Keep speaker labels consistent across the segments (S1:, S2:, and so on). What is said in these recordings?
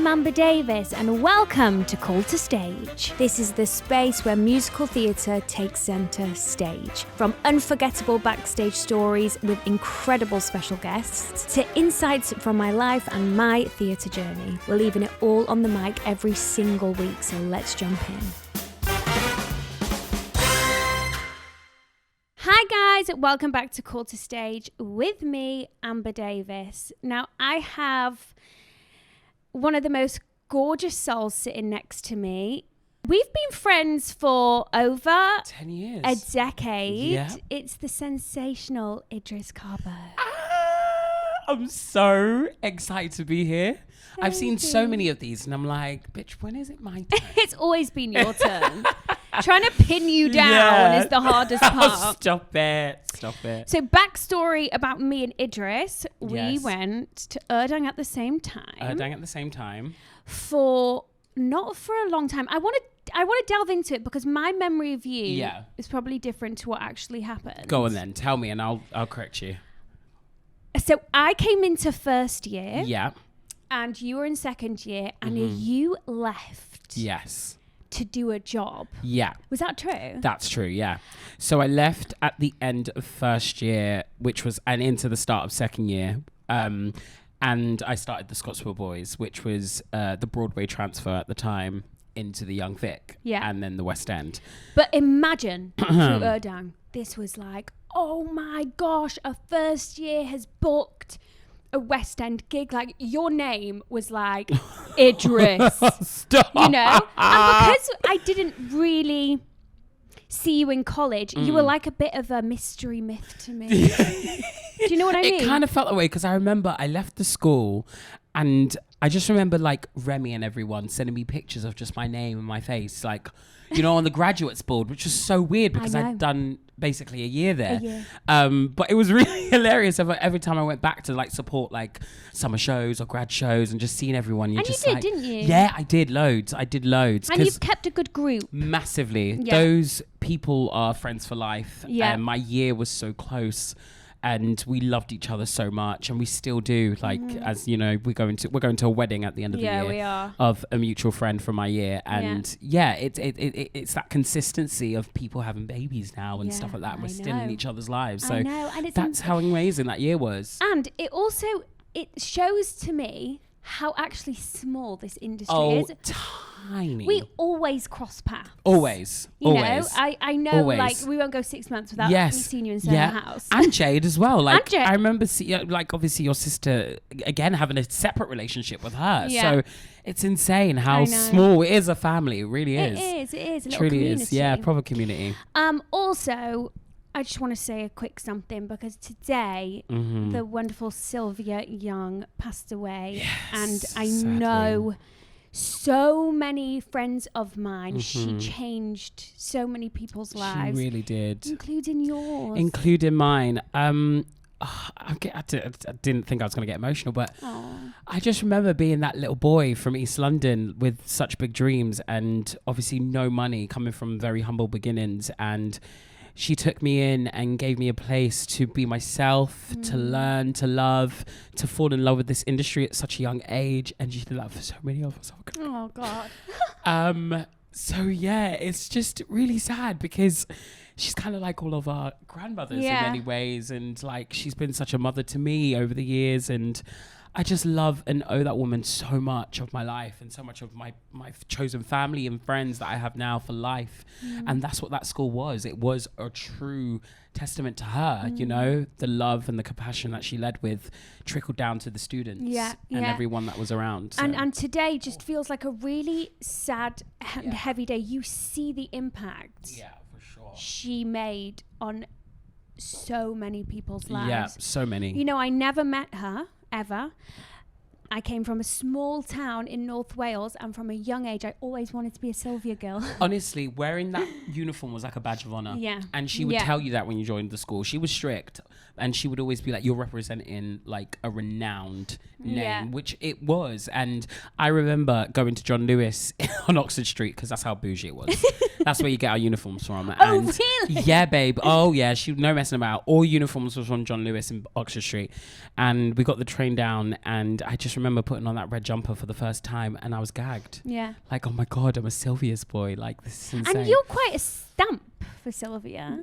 S1: I'm Amber Davies and welcome to Call to Stage. This is the space where musical theatre takes centre stage. From unforgettable backstage stories with incredible special guests to insights from my life and my theatre journey. We're leaving it all on the mic every single week, so let's jump in. Hi guys, welcome back to Call to Stage with me, Amber Davies. Now I have one of the most gorgeous souls sitting next to me. We've been friends for over
S2: 10 years.
S1: A decade.
S2: Yeah.
S1: It's the sensational Idriss Kargbo.
S2: I'm so excited to be here. I've seen
S1: you.
S2: so many of these and I'm like, bitch, when is it my turn?
S1: It's always been your turn. Trying to pin you down is the hardest part.
S2: Stop it.
S1: So backstory about me and Idriss. We
S2: Yes.
S1: went to Erdang at the same time.
S2: Erdang at the same time.
S1: Not for a long time. I want to delve into it because my memory of you is probably different to what actually happened.
S2: Go on then, tell me and I'll correct you.
S1: So I came into first year.
S2: Yeah.
S1: And you were in second year and you left.
S2: Yes.
S1: To do a job.
S2: Yeah.
S1: Was that true?
S2: That's true, yeah. So I left at the end of first year, and into the start of second year. And I started the Scotswell Boys, which was the Broadway transfer at the time into the Young Vic.
S1: Yeah.
S2: And then the West End.
S1: But imagine through Erdang, this was like, oh my gosh, a first year has booked a West End gig. Like your name was like Idriss.
S2: Stop.
S1: You know? And because I didn't really see you in college, you were like a bit of a mystery myth to me. Do you know what I mean?
S2: It kind of felt that way because I remember I left the school and I just remember like Remy and everyone sending me pictures of just my name and my face, like, you know, on the graduates board, which was so weird because I'd done basically a year there. But it was really hilarious every time I went back to like support like summer shows or grad shows and just seeing everyone.
S1: And
S2: just
S1: you did,
S2: like,
S1: didn't you?
S2: Yeah, I did loads.
S1: And you've kept a good group.
S2: Massively.
S1: Yeah.
S2: Those people are friends for life.
S1: Yeah.
S2: And my year was so close. And we loved each other so much, and we still do. Like, as you know, we're going to a wedding at the end of the year.
S1: Yeah, we are.
S2: Of a mutual friend from my year, and it's that consistency of people having babies now and stuff like that. And we're still in each other's lives, so that's how amazing that year was.
S1: And it shows to me how actually small this industry is.
S2: Tiny.
S1: We always cross paths.
S2: Always.
S1: You
S2: always.
S1: know, I know,
S2: always.
S1: Like, we won't go 6 months without me seeing you in the house.
S2: And Jade as well. Like,
S1: Jade.
S2: I remember, like, obviously your sister, again, having a separate relationship with her.
S1: Yeah.
S2: So it's insane how small it is a family. It really is.
S1: It is. A little
S2: Truly
S1: community.
S2: is. Yeah, proper community.
S1: Also, I just want to say a quick something because today the wonderful Sylvia Young passed away.
S2: Yes,
S1: and I
S2: sadly.
S1: know so many friends of mine, she changed so many people's lives.
S2: She really did.
S1: Including yours.
S2: Including mine. I didn't think I was going to get emotional, but I just remember being that little boy from East London with such big dreams and obviously no money, coming from very humble beginnings, and she took me in and gave me a place to be myself, to learn, to love, to fall in love with this industry at such a young age. And she did that for so many of us.
S1: Oh, God.
S2: So, yeah, it's just really sad because she's kind of like all of our grandmothers in many ways. And, like, she's been such a mother to me over the years. And I just love and owe that woman so much of my life and so much of my chosen family and friends that I have now for life. And that's what that school was. It was a true testament to her, you know, the love and the compassion that she led with trickled down to the students and everyone that was around. So.
S1: And today just feels like a really sad and heavy day. You see the impact
S2: for sure.
S1: she made on so many people's lives.
S2: Yeah, so many.
S1: You know, I never met her ever. I came from a small town in North Wales, and from a young age I always wanted to be a Sylvia girl.
S2: Honestly, wearing that uniform was like a badge of honor.
S1: Yeah.
S2: And she would tell you that when you joined the school. She was strict, and she would always be like, you're representing like a renowned name, which it was. And I remember going to John Lewis on Oxford Street, because that's how bougie it was. That's where you get our uniforms from.
S1: Oh, really?
S2: Yeah, babe. Oh, yeah. No messing about. All uniforms was from John Lewis in Oxford Street. And we got the train down, and I just just remember putting on that red jumper for the first time and I was gagged.
S1: Yeah.
S2: Like, oh my God, I'm a Sylvia's boy. Like, this is insane.
S1: And you're quite a stamp for Sylvia.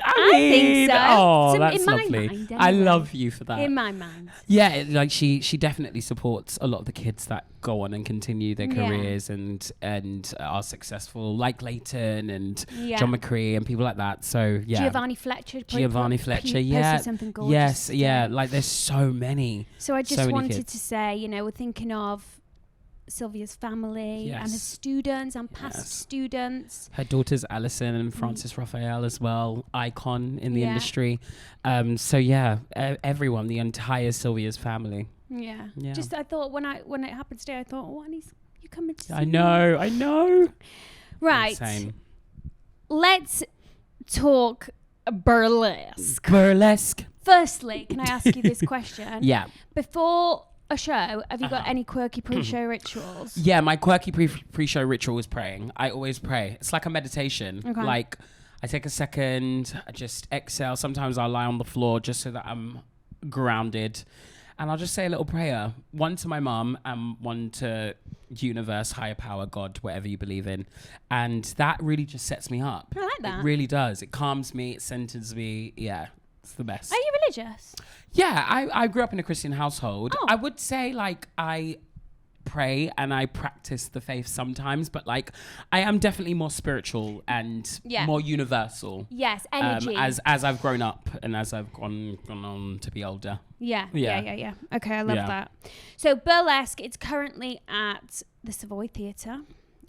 S2: I
S1: think so.
S2: Oh,
S1: So
S2: that's
S1: in my
S2: lovely.
S1: mind,
S2: I
S1: anyway.
S2: love you for that.
S1: In my mind.
S2: Yeah, like she definitely supports a lot of the kids that go on and continue their careers and are successful, like Leighton and John McCree and people like that. So yeah,
S1: Giovanni Fletcher.
S2: Yeah,
S1: Something gorgeous.
S2: yes, yeah. Like there's so many.
S1: So I just
S2: so
S1: wanted to say, you know, we're thinking of Sylvia's family and her students and past students.
S2: Her daughters Alison and Frances Raphael as well, icon in the industry. So yeah, everyone, the entire Sylvia's family.
S1: Yeah. Just I thought when it happened today, I thought, oh, Annie's, you coming to see
S2: I know.
S1: Right.
S2: Insane.
S1: Let's talk burlesque.
S2: Burlesque.
S1: Firstly, can I ask you this question?
S2: Yeah.
S1: Before a show, have you got any quirky pre-show rituals?
S2: Yeah, my quirky pre-show ritual is praying. I always pray. It's like a meditation.
S1: Okay.
S2: Like I take a second, I just exhale. Sometimes I'll lie on the floor just so that I'm grounded. And I'll just say a little prayer. One to my mum and one to universe, higher power, God, whatever you believe in. And that really just sets me up.
S1: I like that.
S2: It really does. It calms me. It centers me. Yeah, it's the best.
S1: Are you religious?
S2: Yeah, I grew up in a Christian household.
S1: Oh.
S2: I would say like I pray and I practice the faith sometimes, but like I am definitely more spiritual and more universal.
S1: Yes, energy.
S2: As I've grown up and as I've gone on to be older.
S1: Yeah. Okay, I love that. So Burlesque, it's currently at the Savoy Theatre.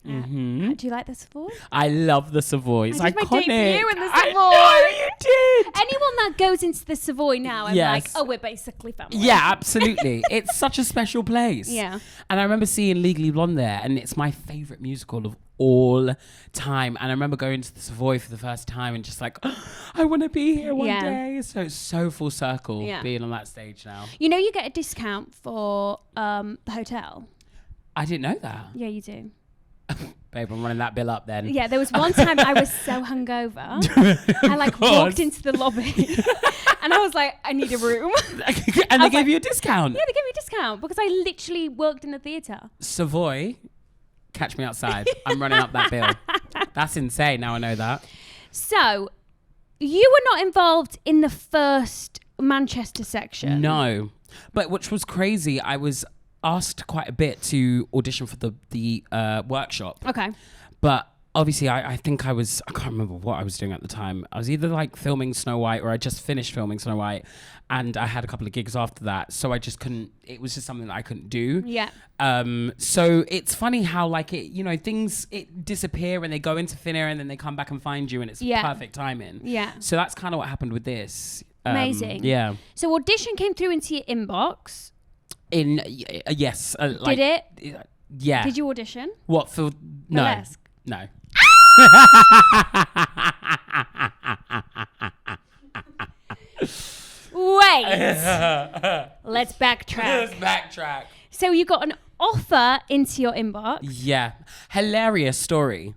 S1: Do you like the Savoy?
S2: I love the Savoy. It's
S1: I did
S2: iconic.
S1: my debut in the Savoy.
S2: I know you did.
S1: Anyone that goes into the Savoy now, I'm like, oh, we're basically family.
S2: Yeah, absolutely. It's such a special place.
S1: Yeah.
S2: And I remember seeing Legally Blonde there, and it's my favourite musical of all time. And I remember going to the Savoy for the first time and just like, oh, I want to be here one day. So it's so full circle being on that stage now.
S1: You know, you get a discount for the hotel.
S2: I didn't know that.
S1: Yeah, you do.
S2: Babe, I'm running that bill up then.
S1: Yeah, there was one time I was so hungover. I like walked into the lobby and I was like, I need a room.
S2: And they gave you a discount?
S1: Yeah, they gave me a discount because I literally worked in a theatre.
S2: Savoy, catch me outside. I'm running up that bill. That's insane. Now I know that.
S1: So, you were not involved in the first Manchester section.
S2: No. But which was crazy, I was asked quite a bit to audition for the workshop.
S1: Okay.
S2: But obviously I think I can't remember what I was doing at the time. I was either like filming Snow White or I just finished filming Snow White and I had a couple of gigs after that. So I just couldn't, it was just something that I couldn't do.
S1: Yeah.
S2: So it's funny how like it, you know, things, it disappear and they go into thin air and then they come back and find you and it's perfect timing.
S1: Yeah.
S2: So that's kind of what happened with this.
S1: Amazing.
S2: Yeah.
S1: So audition came through into your inbox.
S2: Yes.
S1: Did it?
S2: Yeah.
S1: Did you audition?
S2: What for? No.
S1: Burlesque.
S2: No.
S1: Wait. Let's backtrack.
S2: Let's backtrack.
S1: So you got an offer into your inbox.
S2: Yeah. Hilarious story.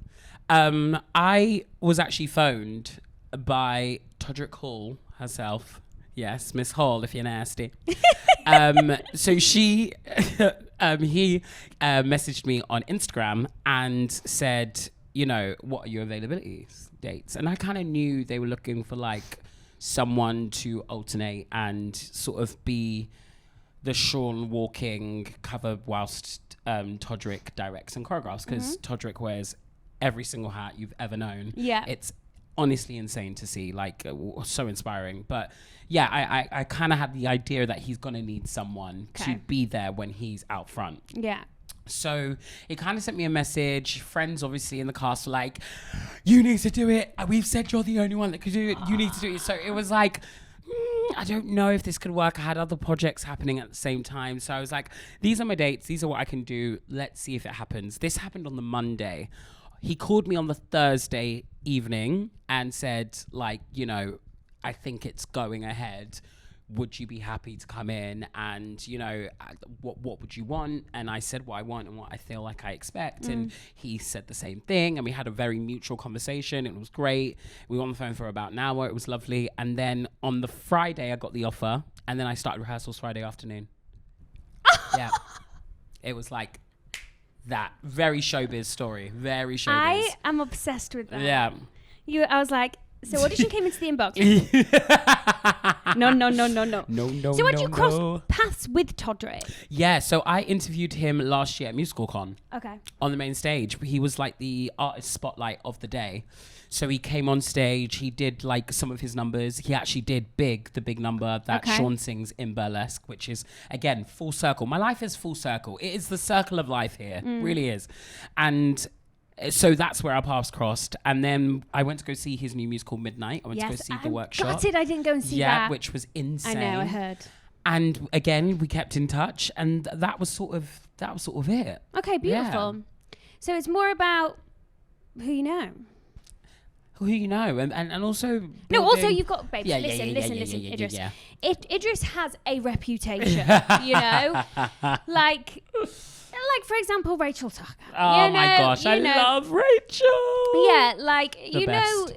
S2: I was actually phoned by Todrick Hall herself. Yes, Miss Hall, if you're nasty. So he messaged me on Instagram and said, you know, what are your availability dates? And I kind of knew they were looking for like someone to alternate and sort of be the Sean walking cover whilst Todrick directs and choreographs, because Todrick wears every single hat you've ever known.
S1: Yeah.
S2: It's honestly insane to see, like so inspiring. But yeah, I kind of had the idea that he's gonna need someone to be there when he's out front.
S1: Yeah.
S2: So he kind of sent me a message. Friends obviously in the cast were like, you need to do it, we've said you're the only one that could do it, you need to do it. So it was like, I don't know if this could work. I had other projects happening at the same time, so I was like, these are my dates, these are what I can do, let's see if it happens. This happened on the Monday. He called me on the Thursday evening and said, like, you know, I think it's going ahead. Would you be happy to come in? And, you know, what would you want? And I said what I want and what I feel like I expect. And he said the same thing. And we had a very mutual conversation. It was great. We were on the phone for about an hour. It was lovely. And then on the Friday, I got the offer. And then I started rehearsals Friday afternoon. Yeah. It was like that. Very showbiz story. Very showbiz.
S1: I am obsessed with that.
S2: Yeah.
S1: I was like, so audition came into the inbox. No.
S2: No.
S1: So when did you cross paths with Todrick?
S2: Yeah, so I interviewed him last year at MusicalCon.
S1: Okay.
S2: On the main stage. He was like the artist spotlight of the day. So he came on stage, he did like some of his numbers. He actually did the big number that Sean sings in Burlesque, which is, again, full circle. My life is full circle. It is the circle of life here. Really is. And so that's where our paths crossed. And then I went to go see his new musical, Midnight. I went to go see the workshop.
S1: Gutted I didn't go and see that.
S2: Yeah, which was insane.
S1: I know, I heard.
S2: And again, we kept in touch, and that was sort of it.
S1: Okay, beautiful. Yeah. So it's more about who you know.
S2: Who you know, and also...
S1: No, also you've got... Babes, listen, Idriss.
S2: Yeah.
S1: Idriss has a reputation, you know? Like, for example, Rachel Tucker.
S2: Oh my gosh, I love Rachel.
S1: Yeah, like,
S2: The best.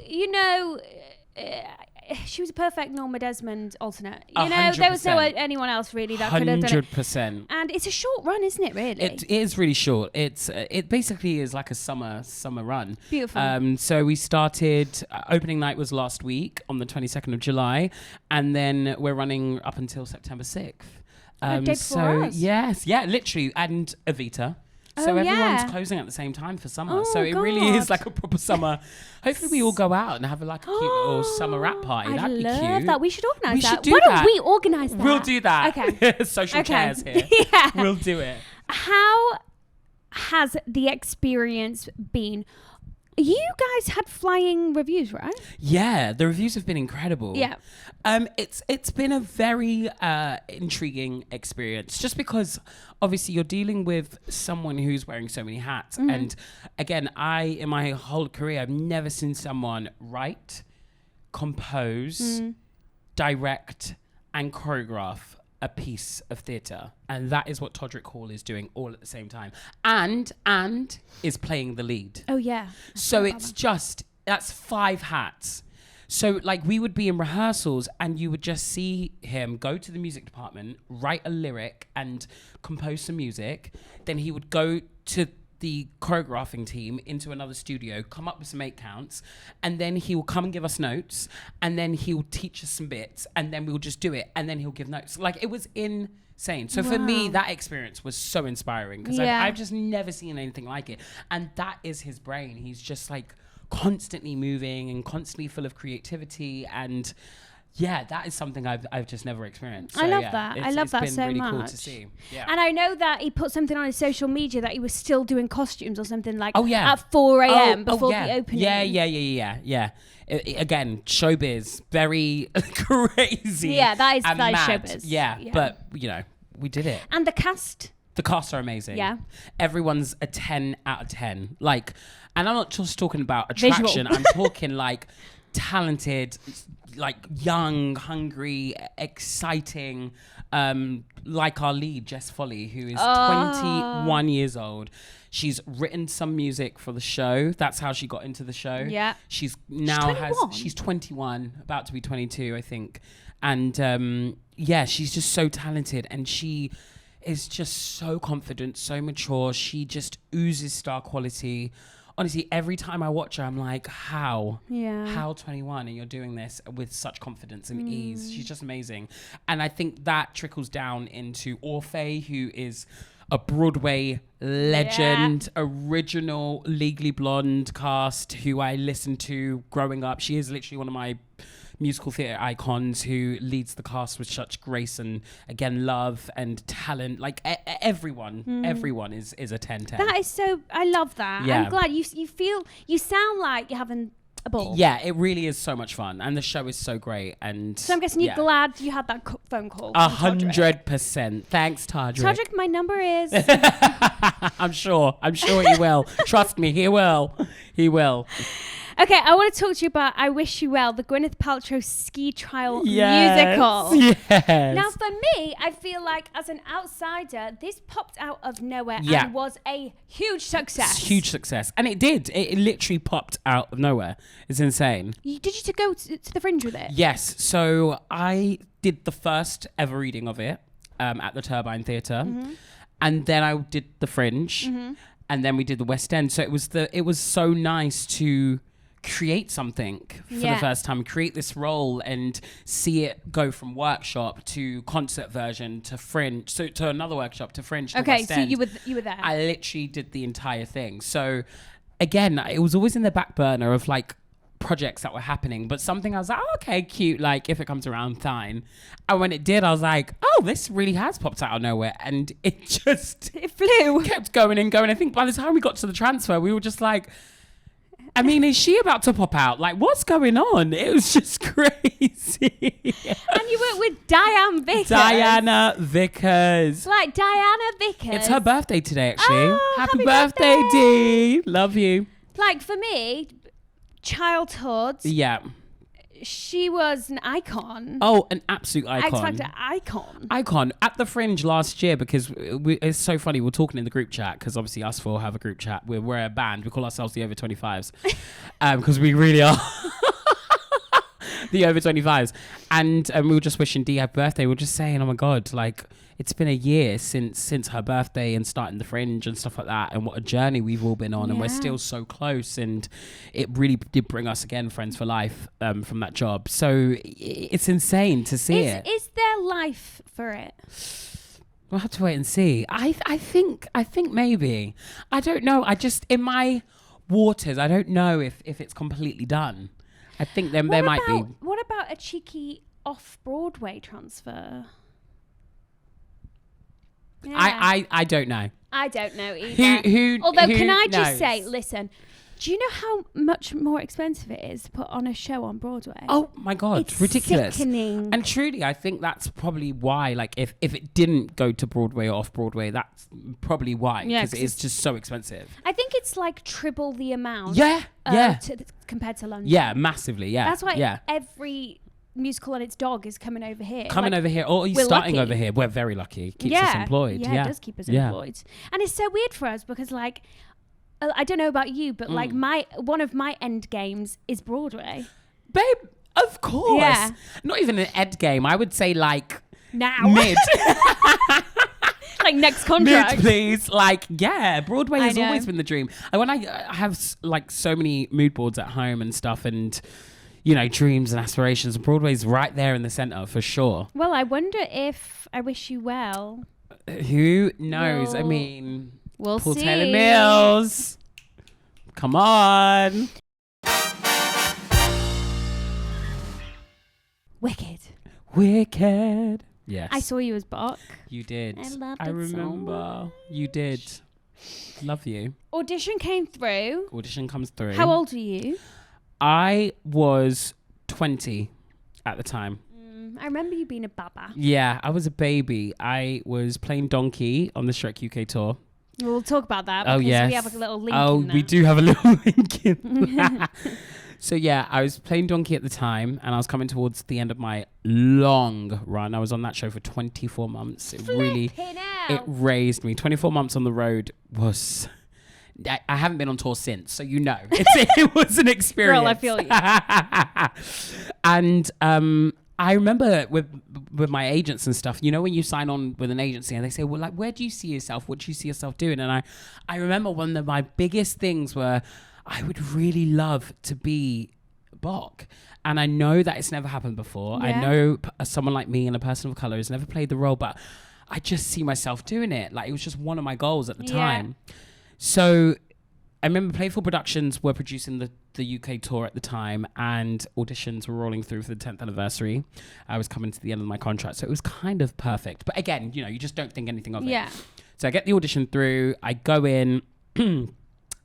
S1: she was a perfect Norma Desmond alternate. You
S2: 100%.
S1: know, there was no anyone else really that could have done it.
S2: 100%.
S1: And it's a short run, isn't it, really?
S2: It is really short. It basically is like a summer run.
S1: Beautiful.
S2: So we started, opening night was last week on the 22nd of July, and then we're running up until September 6th.
S1: Day before us.
S2: Yes, yeah, literally, and Evita. So everyone's closing at the same time for summer.
S1: Oh,
S2: so it really is like a proper summer. Hopefully we all go out and have a cute little summer rap party. That'd be cute.
S1: I love that. We should organise that.
S2: Why
S1: don't we organise that?
S2: We'll do that.
S1: Okay.
S2: Social chairs here.
S1: Yeah.
S2: We'll do it.
S1: How has the experience been? You guys had flying reviews, right?
S2: Yeah, the reviews have been incredible.
S1: Yeah.
S2: It's been a very intriguing experience, just because obviously you're dealing with someone who's wearing so many hats. Mm-hmm. And again, in my whole career, I've never seen someone write, compose, direct, and choreograph a piece of theatre. And that is what Todrick Hall is doing all at the same time. And is playing the lead.
S1: Oh, yeah.
S2: So that's 5 hats. So like we would be in rehearsals and you would just see him go to the music department, write a lyric and compose some music. Then he would go to the choreographing team into another studio, come up with some 8 counts, and then he will come and give us notes, and then he will teach us some bits, and then we'll just do it, and then he'll give notes. Like, it was insane. So for me, that experience was so inspiring, because I've just never seen anything like it. And that is his brain. He's just like constantly moving and constantly full of creativity, and yeah, that is something I've just never experienced. So,
S1: I love that. I love that so much. It's been really cool
S2: to see. Yeah.
S1: And I know that he put something on his social media that he was still doing costumes or something like
S2: at
S1: 4 a.m. before the opening.
S2: Yeah. Again, showbiz, very crazy.
S1: Yeah, that is
S2: mad.
S1: Showbiz.
S2: Yeah, but we did it.
S1: And the cast.
S2: The casts are amazing.
S1: Yeah.
S2: Everyone's a 10 out of 10. Like, and I'm not just talking about attraction. I'm talking like talented, like young, hungry, exciting, like our lead, Jess Foley, who is 21 years old. She's written some music for the show. That's how she got into the show.
S1: Yeah.
S2: She's 21, about to be 22, I think. And she's just so talented, and she is just so confident, so mature. She just oozes star quality. Honestly, every time I watch her, I'm like, how? Yeah. How 21 and you're doing this with such confidence and ease? She's just amazing. And I think that trickles down into Orfeh, who is a Broadway legend, original Legally Blonde cast who I listened to growing up. She is literally one of my musical theatre icons who leads the cast with such grace and, again, love and talent. Like, everyone is a 10-10.
S1: That is so... I love that.
S2: Yeah.
S1: I'm glad you sound like you're having a ball.
S2: Yeah, it really is so much fun. And the show is so great. And
S1: so I'm guessing you're glad you had that phone call.
S2: 100%. Thanks, Todrick.
S1: Todrick, my number is...
S2: I'm sure he will. Trust me, he will. He will.
S1: Okay, I want to talk to you about I Wish You Well, the Gwyneth Paltrow Ski-Trial Musical.
S2: Yes.
S1: Now, for me, I feel like as an outsider, this popped out of nowhere and was a huge success.
S2: Huge success. And it did. It literally popped out of nowhere. It's insane.
S1: Did you go to the Fringe with it?
S2: Yes. So I did the first ever reading of it. at the Turbine Theatre. And then I did the Fringe. And then we did the West End. So it was so nice to create something for the first time, create this role and see it go from workshop to concert version to Fringe, so to another workshop to Fringe to West End.
S1: So you were there.
S2: I literally did the entire thing. So again, it was always in the back burner of like projects that were happening, but something I was like, oh, okay, cute, like if it comes around, fine. And when it did, I was like, oh, this really has popped out of nowhere, and it
S1: flew,
S2: kept going and going. I think by the time we got to the transfer, we were just like, I mean, is she about to pop out? Like, what's going on? It was just crazy.
S1: And you worked with
S2: Diana Vickers.
S1: Like Diana Vickers.
S2: It's her birthday today, actually.
S1: Oh,
S2: happy birthday, Dee. Love you.
S1: Like for me, childhood.
S2: Yeah.
S1: She was an icon.
S2: Oh, an absolute icon.
S1: X Factor icon.
S2: Icon. At the Fringe last year, because it's so funny, we're talking in the group chat, because obviously us four have a group chat. We're a band. We call ourselves the Over 25s. Because we really are. The Over 25s. And we were just wishing Dee happy birthday. We were just saying, oh my God, like, it's been a year since her birthday and starting the Fringe and stuff like that, and what a journey we've all been on, and we're still so close, and it really did bring us again friends for life from that job. So it's insane to see it.
S1: Is there life for it?
S2: We'll have to wait and see. I think maybe. I don't know. I just, in my waters, I don't know if it's completely done. I think there might be.
S1: What about a cheeky off-Broadway transfer? Yeah.
S2: I don't know.
S1: I don't know either. Although, can I just say, listen, do you know how much more expensive it is to put on a show on Broadway?
S2: Oh my God,
S1: it's
S2: ridiculous.
S1: Sickening.
S2: And truly, I think that's probably why, like, if it didn't go to Broadway or off Broadway, that's probably why, because it's just so expensive.
S1: I think it's like triple the amount. Compared to London.
S2: Yeah, massively, yeah.
S1: That's why every musical and its dog is coming over here.
S2: Over here, or he's starting over here. We're very lucky. It keeps us employed.
S1: Yeah, it does keep us employed. And it's so weird for us because, like, I don't know about you, but like one of my end games is Broadway.
S2: Babe, of course.
S1: Yeah.
S2: Not even an end game. I would say like
S1: now.
S2: Mid.
S1: Like next contract.
S2: Mid, please. Like, yeah, Broadway has always been the dream. And when I have like so many mood boards at home and stuff, and you know, dreams and aspirations, Broadway's right there in the center for sure.
S1: Well, I wonder if I Wish You Well.
S2: Who knows? I mean,
S1: we'll
S2: Paul
S1: see.
S2: Taylor Mills. Come on. Wicked. Yes.
S1: I saw you as Bach.
S2: You did.
S1: I loved it.
S2: I remember.
S1: So
S2: you did. Love you.
S1: Audition came through.
S2: Audition comes through.
S1: How old were you?
S2: I was 20 at the time.
S1: I remember you being a baba.
S2: Yeah, I was a baby. I was playing Donkey on the Shrek UK tour.
S1: We'll talk about that.
S2: Oh, yes.
S1: We have a little link
S2: Oh,
S1: in that.
S2: we do have a little link in that. So, yeah, I was playing Donkey at the time, and I was coming towards the end of my long run. I was on that show for 24 months. It raised me. 24 months on the road was... I haven't been on tour since, so you know. It was an experience.
S1: Girl, I feel you.
S2: And I remember with my agents and stuff, you know, when you sign on with an agency and they say, well, like, where do you see yourself? What do you see yourself doing? And I remember one of my biggest things were I would really love to be Bach. And I know that it's never happened before.
S1: Yeah.
S2: I know someone like me and a person of color has never played the role, but I just see myself doing it. Like, it was just one of my goals at the time. So I remember Playful Productions were producing the UK tour at the time, and auditions were rolling through for the 10th anniversary. I was coming to the end of my contract, so it was kind of perfect. But again, you know, you just don't think anything of it.
S1: Yeah.
S2: So I get the audition through, I go in, and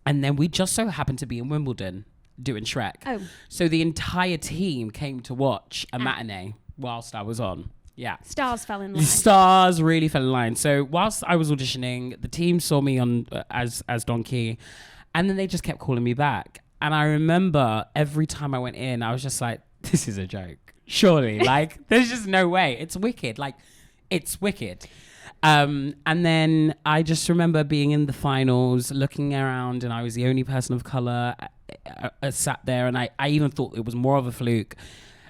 S2: then we just so happened to be in Wimbledon doing Shrek.
S1: Oh.
S2: So the entire team came to watch a matinee whilst I was on. Yeah.
S1: Stars fell in line.
S2: Stars really fell in line. So whilst I was auditioning, the team saw me on as Donkey, and then they just kept calling me back. And I remember every time I went in, I was just like, this is a joke. Surely. Like, there's just no way. It's wicked. Like, it's wicked. And then I just remember being in the finals, looking around, and I was the only person of color sat there. And I even thought it was more of a fluke.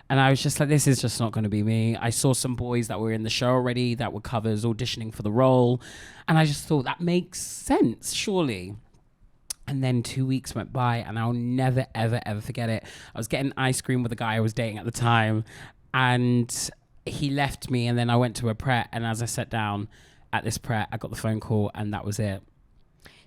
S2: And I was just like, this is just not going to be me. I saw some boys that were in the show already that were covers auditioning for the role. And I just thought that makes sense, surely. And then 2 weeks went by and I'll never, ever, ever forget it. I was getting ice cream with a guy I was dating at the time. And he left me and then I went to a Pret. And as I sat down at this Pret, I got the phone call and that was it.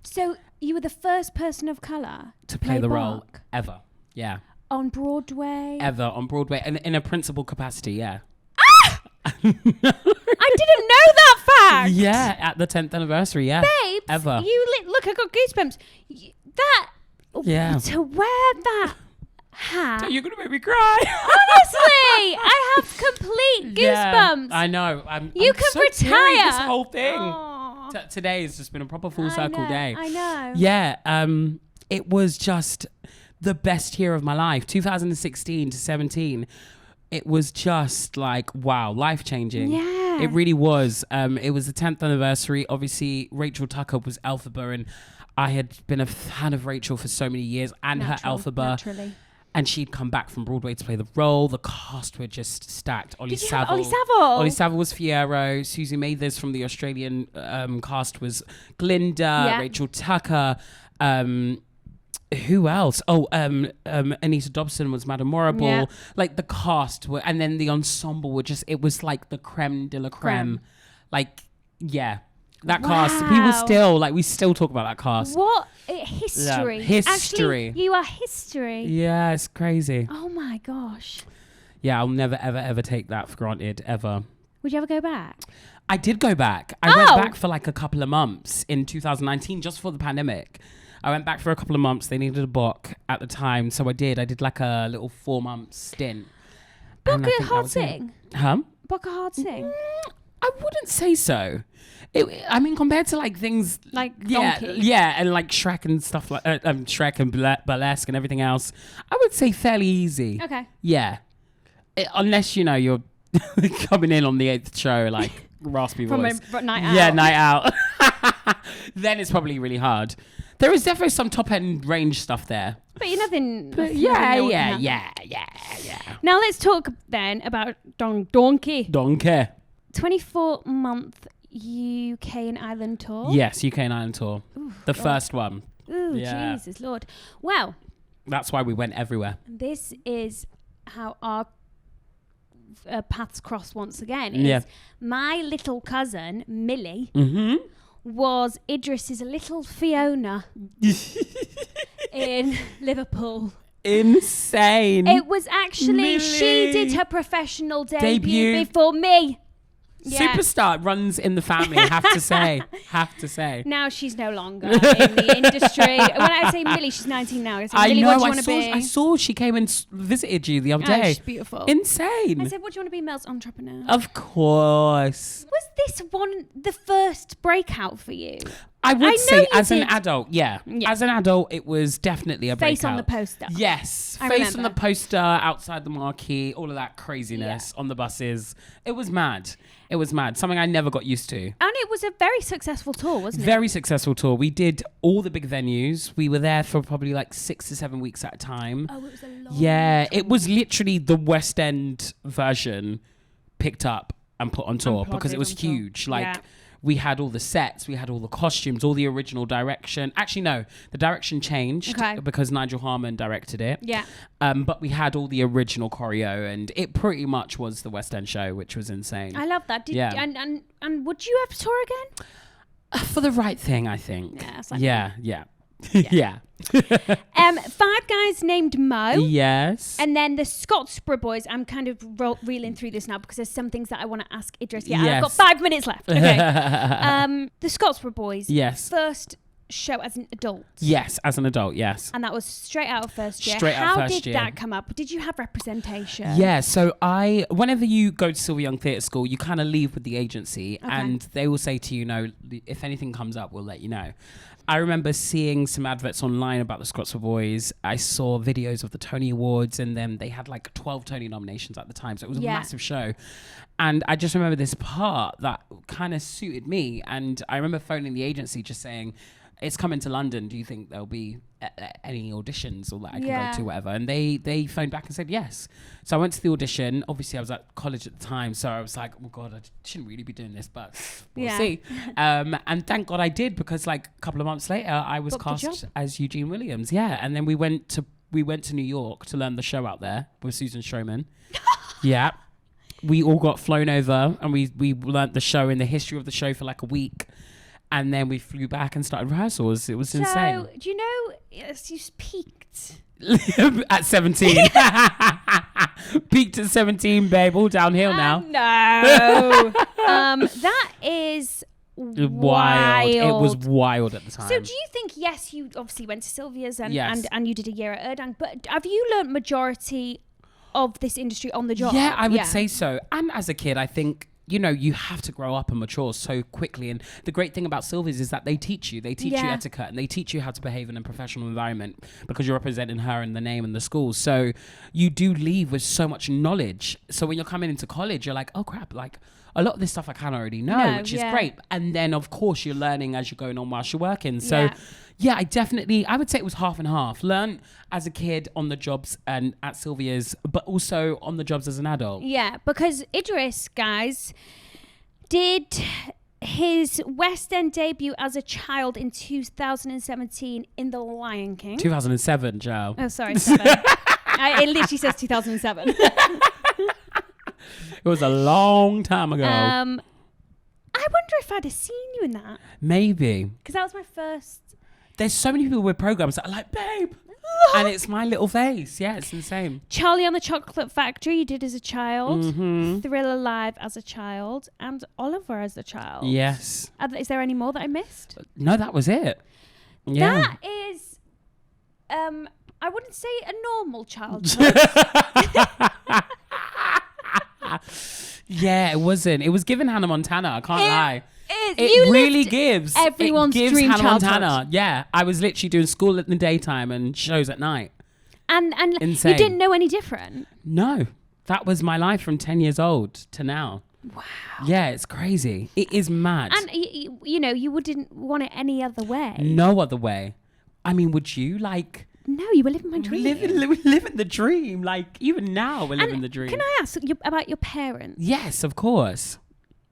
S1: So you were the first person of colour
S2: to play the role
S1: Bach?
S2: ever. Yeah.
S1: On Broadway?
S2: Ever on Broadway. And in a principal capacity, yeah.
S1: Ah! I didn't know that fact.
S2: Yeah, at the 10th anniversary, yeah.
S1: Babes,
S2: ever.
S1: Look, I got goosebumps.
S2: Yeah.
S1: To wear that hat.
S2: You're going to make me cry.
S1: Honestly, I have complete goosebumps.
S2: Yeah, I know.
S1: You
S2: I'm
S1: can
S2: so
S1: retire.
S2: teary, this whole thing.
S1: Oh.
S2: Today has just been a proper full circle day.
S1: I know.
S2: Yeah, it was just the best year of my life. 2016 to 17. It was just like, wow, life-changing.
S1: Yeah.
S2: It really was. It was the 10th anniversary. Obviously, Rachel Tucker was Elphaba, and I had been a fan of Rachel for so many years and her Elphaba.
S1: Naturally.
S2: And she'd come back from Broadway to play the role. The cast were just stacked. Ollie Saville.
S1: Ollie
S2: Saville was Fiyero. Susie Mathers from the Australian cast was Glinda. Rachel Tucker. Who else? Anita Dobson was Madame Morrible.
S1: Yeah.
S2: Like the cast were, and then the ensemble were just, it was like the creme de la creme. Like, yeah. That cast, we still talk about that cast.
S1: What history?
S2: Yeah. History.
S1: Actually, you are history.
S2: Yeah, it's crazy.
S1: Oh my gosh.
S2: Yeah, I'll never, ever, ever take that for granted, ever.
S1: Would you ever go back?
S2: I did go back. I went back for like a couple of months in 2019, just for the pandemic. I went back for a couple of months. They needed a book at the time, so I did. I did like a little 4-month stint.
S1: Book a hard sing?
S2: Huh?
S1: Book a hard sing?
S2: I wouldn't say so. I mean, compared to like things
S1: like Donkey.
S2: Yeah, and like Shrek and stuff like Shrek and Burlesque and everything else, I would say fairly easy.
S1: Okay.
S2: Yeah, unless you're coming in on the 8th show like raspy voice
S1: from a night out.
S2: Yeah, night out. Then it's probably really hard. There is definitely some top end range stuff there.
S1: But you're nothing.
S2: Yeah.
S1: Now let's talk then about Donkey. 24-month UK and Ireland tour.
S2: Yes, UK and Ireland tour. Ooh, the first one.
S1: Ooh, yeah. Jesus Lord. Well,
S2: that's why we went everywhere.
S1: This is how our paths cross once again. My little cousin, Millie, was Idriss's little Fiona in Liverpool.
S2: Insane.
S1: It was actually, Millie. She did her professional debut before me.
S2: Yeah. Superstar runs in the family, have to say. Now
S1: she's no longer in the industry. When I say Millie, she's 19 now. I Millie,
S2: know.
S1: What do you want to be?
S2: I saw she came and visited you the other day.
S1: She's beautiful.
S2: Insane.
S1: I said, what do you want to be, Mel's entrepreneur?
S2: Of course.
S1: Was this one the first breakout for you?
S2: I would say as an adult, yeah. As an adult, it was definitely a breakout.
S1: Face on the poster.
S2: Yes. Face on the poster, outside the marquee, all of that craziness on the buses. It was mad. It was mad. Something I never got used to.
S1: And it was a very successful tour, wasn't it?
S2: Very successful tour. We did all the big venues. We were there for probably like 6 to 7 weeks at a time.
S1: Oh, it was a long
S2: tour. It was literally the West End version picked up and put on tour because it was huge. We had all the sets, we had all the costumes, all the original direction. Actually, no, the direction changed because Nigel Harman directed it.
S1: Yeah.
S2: But we had all the original choreo, and it pretty much was the West End show, which was insane.
S1: I love that. And would you have to tour again?
S2: For the right thing, I think. Yeah.
S1: 5 guys named Mo.
S2: Yes.
S1: And then the Scottsboro Boys. I'm kind of reeling through this now because there's some things that I want to ask Idriss. Yeah, I've got 5 minutes left. Okay. The Scottsboro Boys.
S2: Yes.
S1: First show as an adult.
S2: Yes, as an adult, yes.
S1: And that was straight out of first year.
S2: How
S1: did that come up? Did you have representation?
S2: Yeah, so whenever you go to Sylvia Young Theatre School, you kind of leave with the agency and they will say to you, if anything comes up, we'll let you know. I remember seeing some adverts online about the Scottsboro Boys. I saw videos of the Tony Awards, and then they had like 12 Tony nominations at the time. So it was a massive show. And I just remember this part that kind of suited me. And I remember phoning the agency just saying, it's coming to London. Do you think there'll be any auditions or that I can go to, whatever. And they phoned back and said yes. So I went to the audition. Obviously, I was at college at the time, so I was like, oh God, I shouldn't really be doing this, but we'll see. And thank God I did, because like a couple of months later, I was cast as Eugene Williams. Yeah, and then we went to New York to learn the show out there with Susan Stroman. Yeah. We all got flown over and we learnt the show and the history of the show for like a week. And then we flew back and started rehearsals. It was insane.
S1: So, do you know, you peaked?
S2: At 17. Peaked at 17, babe. All downhill now.
S1: No. That is wild.
S2: It was wild at the time.
S1: So do you think, yes, you obviously went to Sylvia's and you did a year at Erdang, but have you learnt majority of this industry on the job?
S2: Yeah, I would say so. And as a kid, I think, you know, you have to grow up and mature so quickly. And the great thing about Sylvia's is that they teach you etiquette and they teach you how to behave in a professional environment, because you're representing her and the name and the school. So you do leave with so much knowledge. So when you're coming into college, you're like, oh crap, like a lot of this stuff I kind of already know, which is great. And then of course you're learning as you're going on whilst you're working. So yeah, I would say it was half and half. Learn as a kid on the jobs and at Sylvia's, but also on the jobs as an adult.
S1: Yeah, because Idriss, guys, did his West End debut as a child in 2017 in The Lion King.
S2: 2007, Joe.
S1: Oh, sorry, 7. It literally says 2007.
S2: It was a long time ago.
S1: I wonder if I'd have seen you in that.
S2: Maybe.
S1: Because that was my first...
S2: There's so many people with programs that are like, babe. And it's my little face. Yeah, it's insane.
S1: Charlie on the Chocolate Factory you did as a child. Mm-hmm. Thriller Live as a child. And Oliver as a child.
S2: Yes.
S1: Is there any more that I missed?
S2: No, that was it. Yeah.
S1: That is... I wouldn't say a normal childhood.
S2: Yeah, it wasn't. It was given Hannah Montana. I can't lie.
S1: It
S2: really gives.
S1: Everyone's dream
S2: Hannah
S1: childhood.
S2: Montana. Yeah, I was literally doing school in the daytime and shows at night.
S1: And
S2: insane.
S1: You didn't know any different?
S2: No, that was my life from 10 years old to now.
S1: Wow.
S2: Yeah, it's crazy. It is mad.
S1: And you know, you wouldn't want it any other way.
S2: No other way. I mean, would you like?
S1: No, you were living my dream.
S2: Living the dream. Like, even now, we're living the dream.
S1: Can I ask you about your parents?
S2: Yes, of course.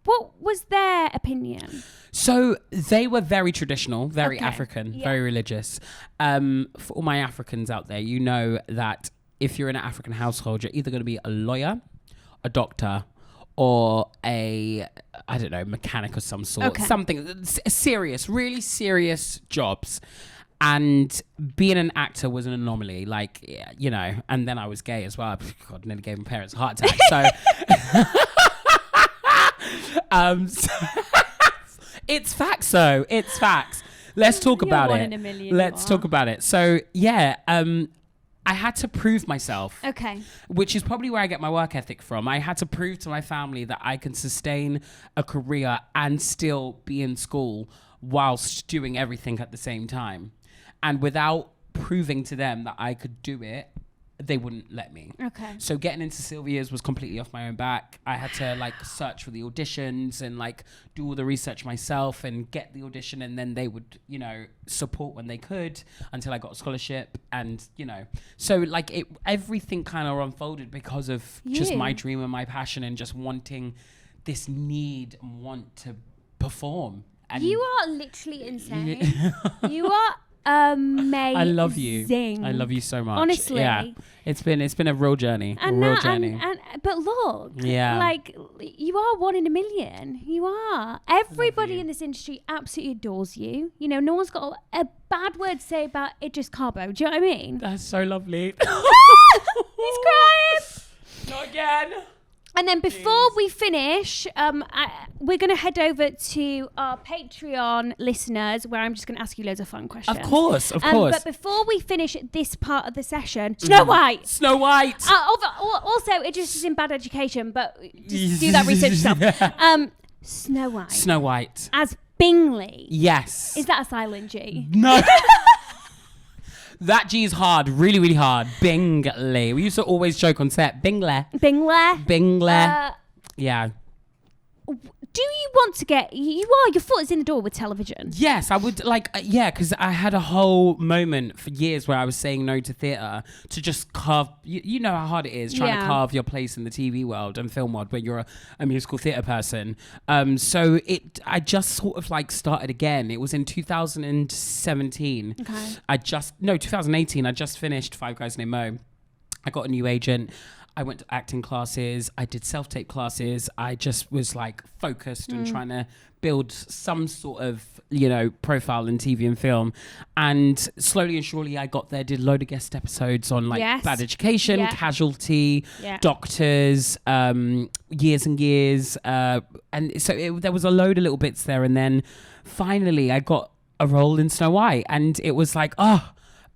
S1: What was their opinion?
S2: So they were very traditional, very African, very religious. For all my Africans out there, you know that if you're in an African household, you're either going to be a lawyer, a doctor, or mechanic of some sort. Something serious, really serious jobs. And being an actor was an anomaly, like, you know, and then I was gay as well. God, nearly gave my parents a heart attack. So, it's facts though. It's facts. Let's talk about it. Let's talk about it. So, yeah, I had to prove myself.
S1: Okay.
S2: Which is probably where I get my work ethic from. I had to prove to my family that I can sustain a career and still be in school whilst doing everything at the same time. And without proving to them that I could do it, they wouldn't let me.
S1: Okay.
S2: So getting into Sylvia's was completely off my own back. I had to like search for the auditions and like do all the research myself and get the audition, and then they would, you know, support when they could until I got a scholarship. And, you know, so like everything kind of unfolded because of just my dream and my passion and just wanting this need and want to perform. And
S1: you are literally insane. You are amazing.
S2: I love you so much.
S1: Honestly,
S2: yeah, it's been a real journey.
S1: But look, like you are one in a million. You are. Everybody in this industry absolutely adores you. You know, no one's got a bad word to say about Idriss Kargbo. Do you know what I mean?
S2: That's so lovely.
S1: He's crying.
S2: Not again.
S1: And then before we finish, we're going to head over to our Patreon listeners, where I'm just going to ask you loads of fun questions.
S2: Of course.
S1: But before we finish this part of the session, Snow White. Also, Idriss is in bad education, but just do that research yourself. Snow White. As Bingley.
S2: Yes.
S1: Is that a silent G?
S2: No. That G is hard, really, really hard. Bingley. We used to always joke on set. Bingley.
S1: Bingley.
S2: Yeah.
S1: do you want to get, your foot is in the door with television?
S2: Yes, I would because I had a whole moment for years where I was saying no to theatre to just carve, you know how hard it is trying to carve your place in the TV world and film world when you're a musical theatre person. So I just sort of like started again. It was in 2017. Okay. 2018. I just finished Five Guys Named Mo. I got a new agent. I went to acting classes. I did self-tape classes. I just was like focused and trying to build some sort of, profile in TV and film. And slowly and surely I got there, did a load of guest episodes on like Bad Education, Casualty, Doctors, Years and Years. And so there was a load of little bits there. And then finally I got a role in Snow White. And it was like,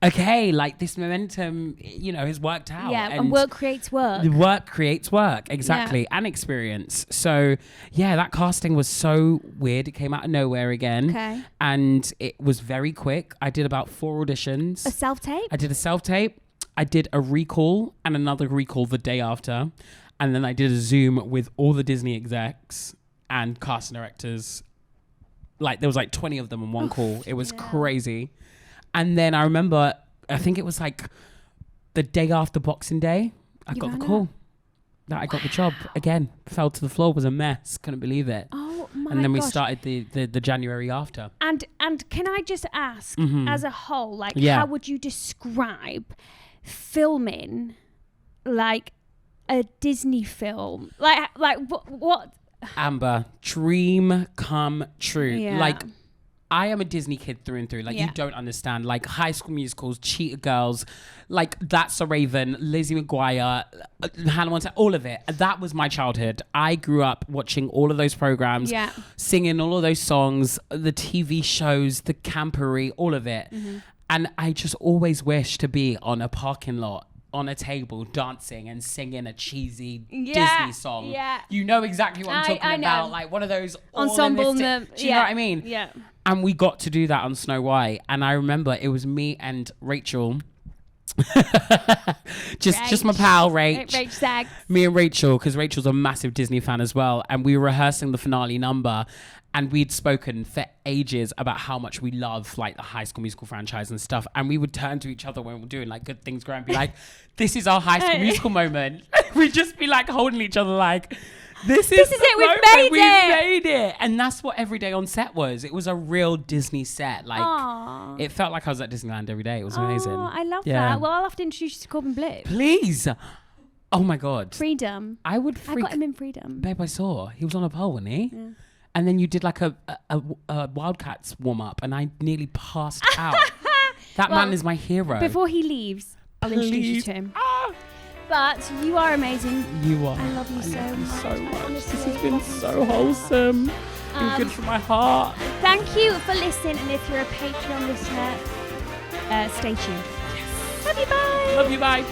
S2: okay, like this momentum, has worked out.
S1: Yeah, and work creates work.
S2: Work creates work, exactly, and experience. So, that casting was so weird. It came out of nowhere again.
S1: Okay.
S2: And it was very quick. I did about 4 auditions.
S1: A self-tape?
S2: I did a self-tape. I did a recall and another recall the day after. And then I did a Zoom with all the Disney execs and cast and directors. Like, there was like 20 of them in one call. It was crazy. And then I remember, I think it was like the day after Boxing Day, I got the call that I got the job again. Fell to the floor, was a mess. Couldn't believe it.
S1: Oh my gosh.
S2: And then we started the January after.
S1: And can I just ask, as a whole, like, how would you describe filming like a Disney film? Like what?
S2: Amber, dream come true.
S1: Yeah.
S2: Like, I am a Disney kid through and through. Like, you don't understand. Like, High School Musicals, Cheetah Girls, like, That's So Raven, Lizzie McGuire, Hannah Montana, all of it. That was my childhood. I grew up watching all of those programs, singing all of those songs, the TV shows, the campery, all of it. And I just always wish to be on a parking lot, on a table, dancing and singing a cheesy Disney song. Yeah. You know exactly what I'm talking about. Like, one of those
S1: ensemble.
S2: Do you know what I mean?
S1: Yeah.
S2: And we got to do that on Snow White. And I remember it was me and Rachel. just my pal, Rach. Me and Rachel, because Rachel's a massive Disney fan as well. And we were rehearsing the finale number. And we'd spoken for ages about how much we love like the High School Musical franchise and stuff. And we would turn to each other when we were doing like Good Things Grow and be like, this is our High School Musical moment. We'd just be like holding each other like, this is it, we've made it. And that's what every day on set was. It was a real Disney set. Like, it felt like I was at Disneyland every day. It was amazing.
S1: I love that. Well, I'll have to introduce you to Corbin Blue.
S2: Please. Oh my God.
S1: Freedom.
S2: I got
S1: him in Freedom.
S2: Babe, I saw. He was on a pole, wasn't he? Yeah. And then you did like a Wildcats warm up, and I nearly passed out. That man is my hero.
S1: Before he leaves, I'll introduce you to him. But you are amazing.
S2: You are.
S1: I love you so much.
S2: Honestly, this has been so wholesome. Been good for my heart.
S1: Thank you for listening, and if you're a Patreon listener, stay tuned.
S2: Yes.
S1: Love you, bye.
S2: Love you, bye.